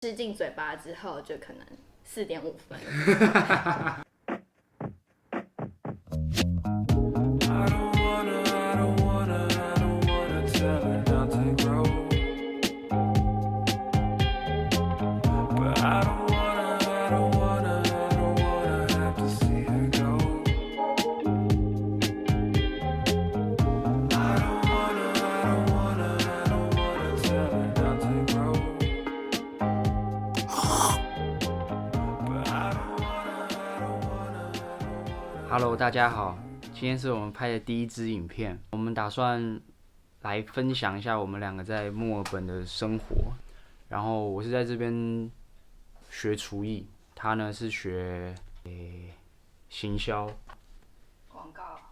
吃进嘴巴之后就可能4.5分。Hello， 大家好，今天是我们拍的第一支影片，我们打算来分享一下我们两个在墨尔本的生活。然后我是在这边学厨艺，他呢是学行销，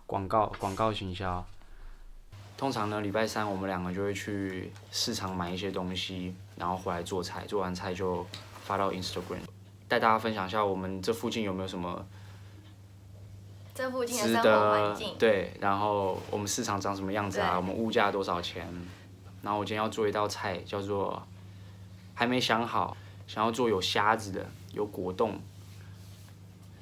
广告行销。通常呢，礼拜三我们两个就会去市场买一些东西，然后回来做菜，做完菜就发到 Instagram， 带大家分享一下我们这附近有没有什么这附近的生活环境，对，然后我们市场长什么样子啊？我们物价多少钱？然后我今天要做一道菜，叫做还没想好，想要做有虾子的，有果冻，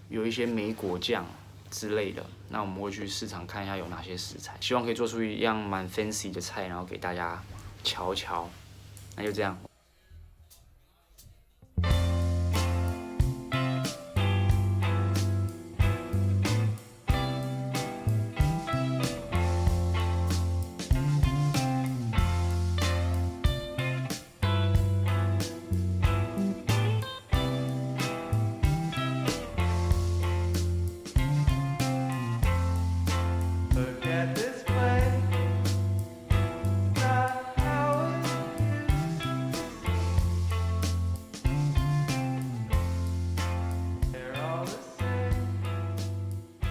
有一些莓果酱之类的。那我们会去市场看一下有哪些食材，希望可以做出一样蛮 fancy 的菜，然后给大家瞧瞧。那就这样。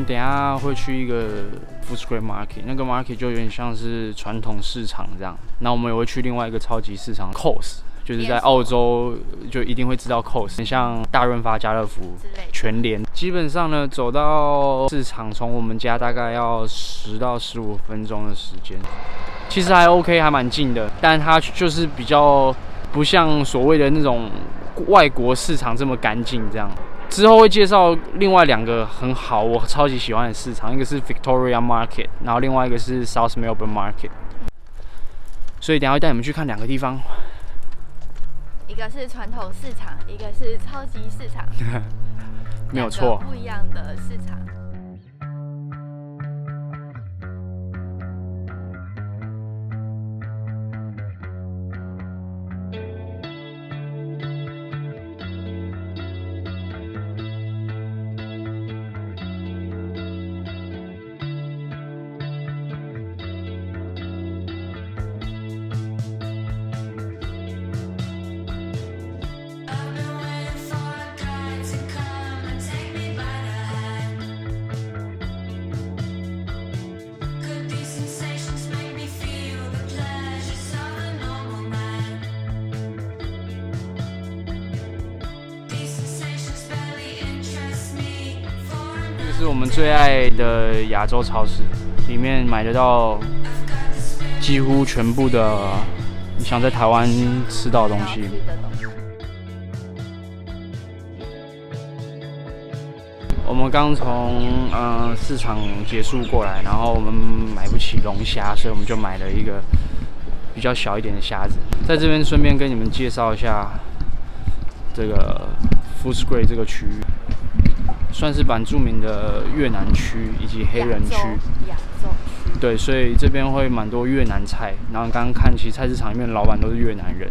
等一下会去一个 Footscray Market， 那个 market 就有点像是传统市场这样。那我们也会去另外一个超级市场 Coles， 就是在澳洲就一定会知道 Coles， 很像大润发、家乐福、全联。基本上呢，走到市场从我们家大概要10到15分钟的时间，其实还 OK， 还蛮近的。但它就是比较不像所谓的那种外国市场这么干净这样。之后会介绍另外2个很好，我超级喜欢的市场，一个是 Victoria Market， 然后另外一个是 South Melbourne Market。所以等一下会带你们去看2个地方，一个是传统市场，一个是超级市场，没有错，不一样的市场。这是我们最爱的亚洲超市，里面买得到几乎全部的你想在台湾吃到的东西。我们刚从市场结束过来，然后我们买不起龙虾，所以我们就买了一个比较小一点的虾子。在这边顺便跟你们介绍一下这个 Footscray 这个区域。算是蛮著名的越南区以及黑人区，亚洲区。对，所以这边会蛮多越南菜。然后刚刚看，其实菜市场里面的老板都是越南人。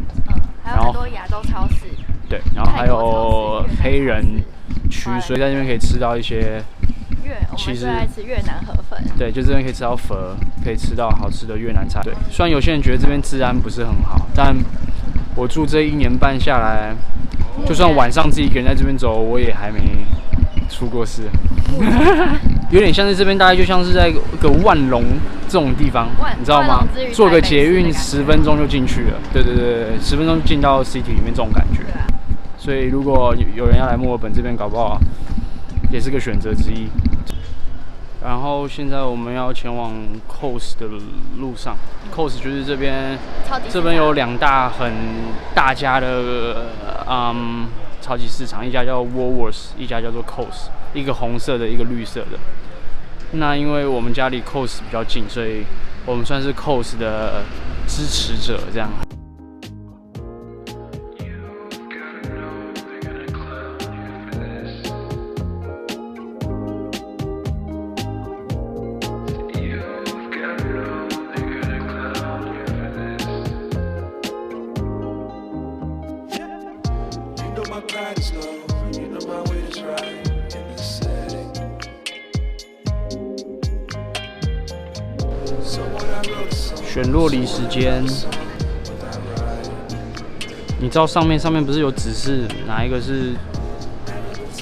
还有很多亚洲超市。对，然后还有黑人区，所以在这边可以吃到一些。我们最爱吃越南河粉。对，就这边可以吃到粉，可以吃到好吃的越南菜。对，虽然有些人觉得这边治安不是很好，但我住这1年半下来，就算晚上自己一个人在这边走，我也还没出过事，有点像是这边大概就像是在一个万隆这种地方，你知道吗？坐个捷运10分钟就进去了，对，10分钟进到 city 里面这种感觉。所以如果有人要来墨尔本这边，搞不好也是个选择之一。然后现在我们要前往 Coast 的路上，Coast 就是这边有2大很大家的超级市场，一家叫 Woolworths， 一家叫做 Coast， 一个红色的，一个绿色的。那因为我们家离 Coast 比较近，所以我们算是 Coast 的支持者这样。选落离时间，你知道上面不是有指示哪一个是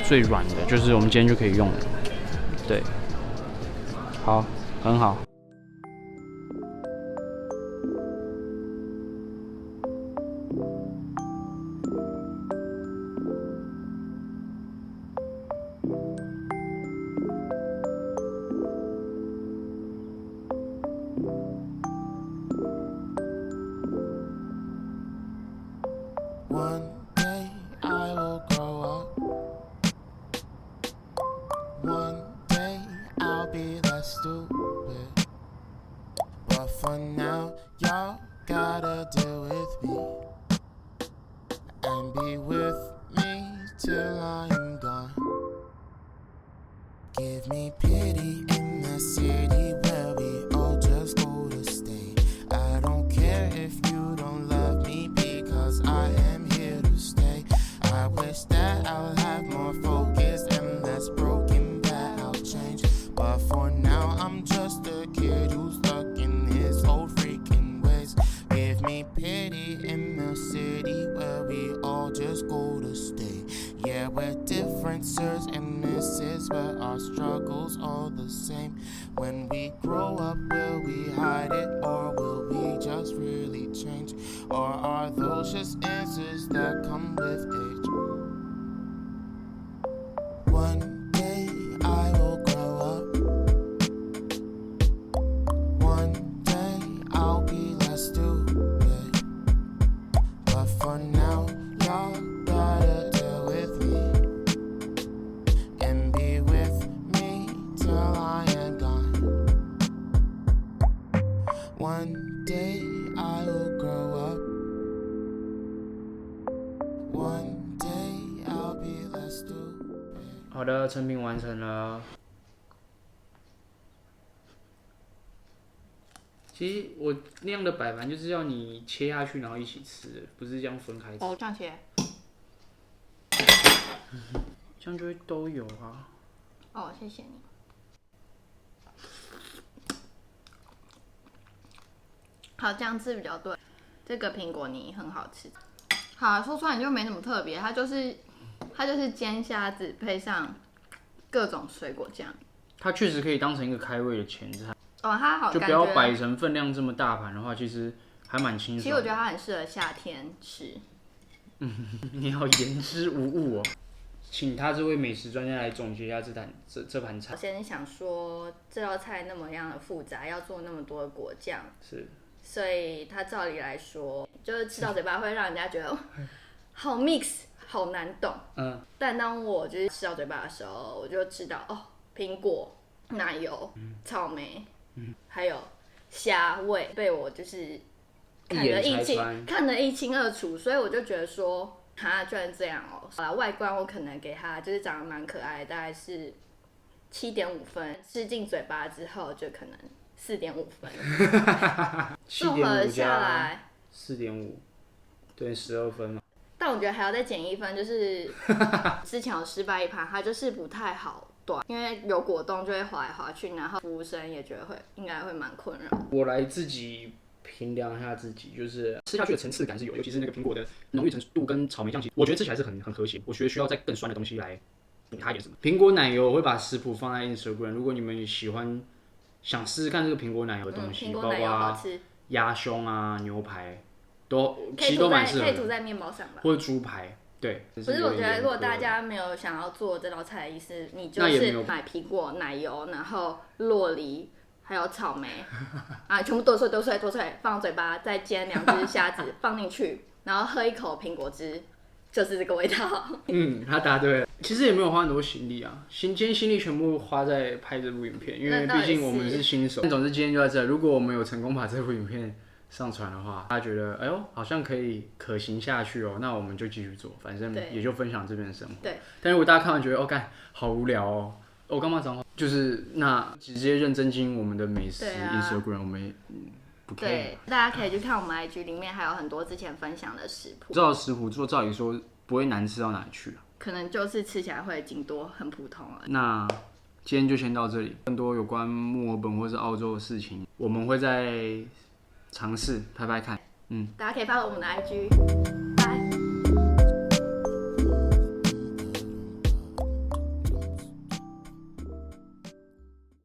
最软的，就是我们今天就可以用的。对，好，很好。One day I will grow up. One day I'll be less stupid. But for now, y'all gotta deal with me and be with me till I'm gone. Give me pity in the city where we all just go to stay. I don't care if you don't love me because I am here to stay. I wish that I'll have more focus and less broken, that I'll change. But for now, I'm just a kid who's stuck in his old freaking ways. Give me pity in the city where we all just go to stay. Yeah, we're different, sirs and misses, but our struggles all the same. When we grow up, will we hide it or will we just really change? Or are those just answers that come with age? One day I will grow up. One day I'll be less stupid. But for now, y'all gotta deal with me and be with me till I am gone. One day I will grow up. One day I'll be less stupid. 好的，成品完成了。其实我那样的摆盘就是要你切下去，然后一起吃，不是这样分开吃。哦，这样切。这样就会都有啊。哦，谢谢你。好，这样吃比较对。这个苹果泥很好吃。好，说出来就没什么特别，它就是煎虾子配上各种水果酱。它确实可以当成一个开胃的前菜。哦，它好，就不要摆成分量这么大盘的话，其实还蛮清爽。其实我觉得它很适合夏天吃。你好言之无物哦。请他这位美食专家来总结一下这盘菜。我先想说，这道菜那么样的复杂，要做那么多的果酱，是，所以它照理来说，就是吃到嘴巴会让人家觉得好 mix， 好难懂。但当我就是吃到嘴巴的时候，我就知道哦，苹果、奶油、草莓，还有虾味，被我就是看得一清二楚，所以我就觉得说。它居然这样哦！外观我可能给它就是长得蛮可爱的，大概是7.5分，吃进嘴巴之后就可能4.5分。综合下来4.5，对，12分嘛。但我觉得还要再减1分，就是之前有失败一盘，它就是不太好端，因为有果冻就会滑来滑去，然后服务生也觉得应该会蛮困扰。我来自己评量一下自己，就是吃下去的层次感是有，尤其是那个苹果的浓郁程度跟草莓酱，我觉得吃起来是很和谐。我觉得需要再更酸的东西来补它一点什么。苹果奶油我会把食谱放在 Instagram， 如果你们喜欢想试试看这个苹果奶油的东西，包括鸭胸啊、牛排都其实都蛮适合的，可以涂在面包上吧，或者猪排。对，不是，我觉得如果大家没有想要做这道菜的意思，你就是买苹果、奶油，然后酪梨，还有草莓啊，全部剁碎，放到嘴巴，再煎2只虾子放进去，然后喝一口苹果汁，就是这个味道。他答对了。其实也没有花很多心力啊，今天心力全部花在拍这部影片，因为毕竟我们是新手。总之今天就在这，如果我们有成功把这部影片上传的话，大家觉得哎呦好像可行下去哦，那我们就继续做，反正也就分享这边的生活。对。但如果大家看完觉得哦干好无聊哦，我干嘛讲话？就是那直接认真经营我们的美食 Instagram， 我们也不 care。对，大家可以去看我们 IG 里面还有很多之前分享的食谱。这道食谱做照理说不会难吃到哪里去啊。可能就是吃起来会紧多，很普通而已。那今天就先到这里，更多有关墨尔本或是澳洲的事情，我们会再尝试拍拍看。大家可以follow我们的 IG，拜。